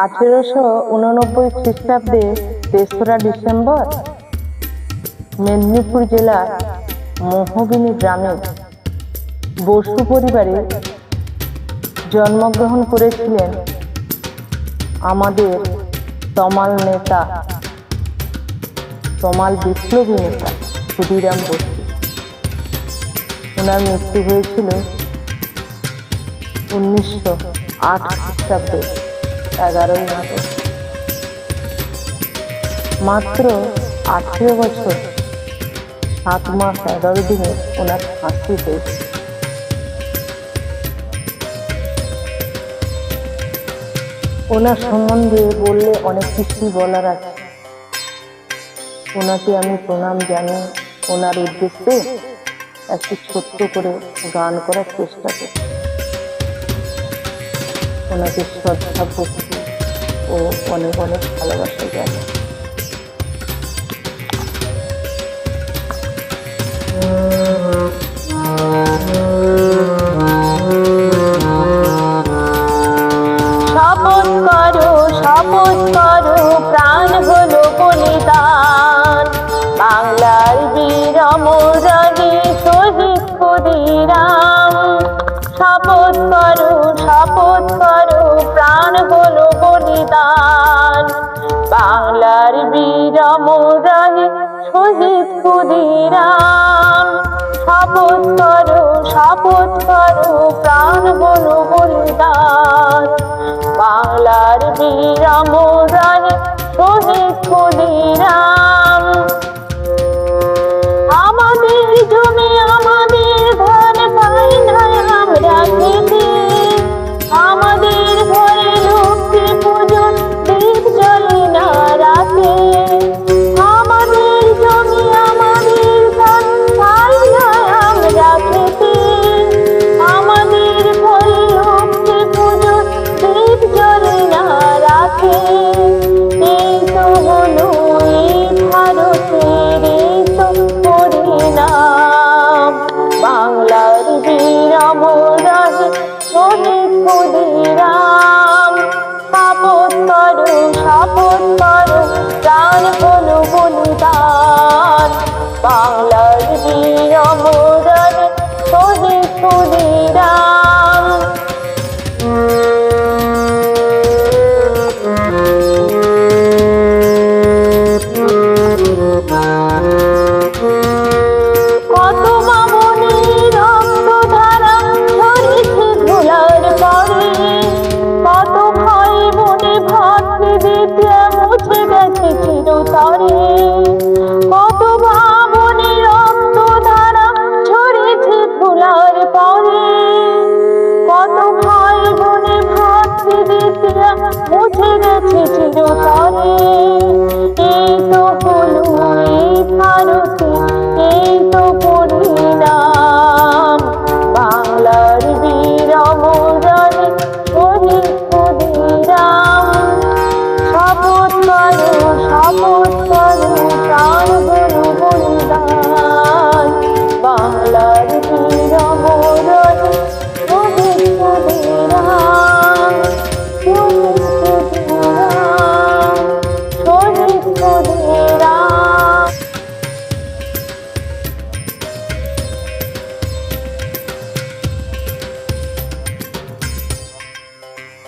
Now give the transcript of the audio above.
1889 খ্রিস্টাব্দে 3রা ডিসেম্বর মেদিনীপুর জেলার মোহগিনী গ্রামে বসু পরিবারে জন্মগ্রহণ করেছিলেন আমাদের তমাল নেতা, তমাল বিপ্লবী নেতা ক্ষুদিরাম বসু। ওনার মৃত্যু হয়েছিল 1908 খ্রিস্টাব্দে 11ই আগস্ট। মাত্র 18 বছর 7 মাস 11 দিনে ওনার ফাঁসি হয়েছে। ওনার সম্বন্ধে বললে অনেক কিছুই বলার আছে। ওনাকে আমি প্রণাম জানি। ওনার উদ্দেশ্যে একটু ছোট্ট করে গান করার চেষ্টা করি। ওনাকে শ্রদ্ধা ভক্তি ও অনেক অনেক ভালোবাসা জানি। শপথ করো প্রাণ হলো বলিদান, বাংলার বীর অমরানী শহীদ ক্ষুদিরাম। শপথ করো প্রাণ হলো বলিদান, বাংলার বীর অমরানী শহীদ ক্ষুদিরাম। শপথ করো প্রাণ হলো বলিদান, বাংলার বীর অমরানী শহীদ ক্ষুদিরাম। আমাদের জমি আমাদের ধান পাই না আমরা খেতে, আমাদের ঘরে লক্ষ্মী পুজোর দীপ জ্বলে না রাতে। আমাদের জমি আমাদের ধান পাই না আমরা খেতে, আমাদের ঘরে লক্ষ্মী পুজোর দীপ জ্বলে না রাতে। এই তো হলো এই ভারতের এই তো পরিণাম, বাংলার বীর অমরানী শহীদ ক্ষুদিরাম। শপথ করো প্রাণ হলো বলিদান, বাংলার বীর অমরানী শহীদ ক্ষুদিরাম। কত মামনির রক্তধারা ঝরেছে ধুলার পরে, কত ভাই বোনে ভ্রাতৃদ্বীপে মুছে গেছে চিরতরে। কত ভাবনের রক্তধারা ঝরেছে ধুলার পরে, কত ভাই বোনে ভ্রাতৃদ্বীপে মুছে গেছে চিরতরে।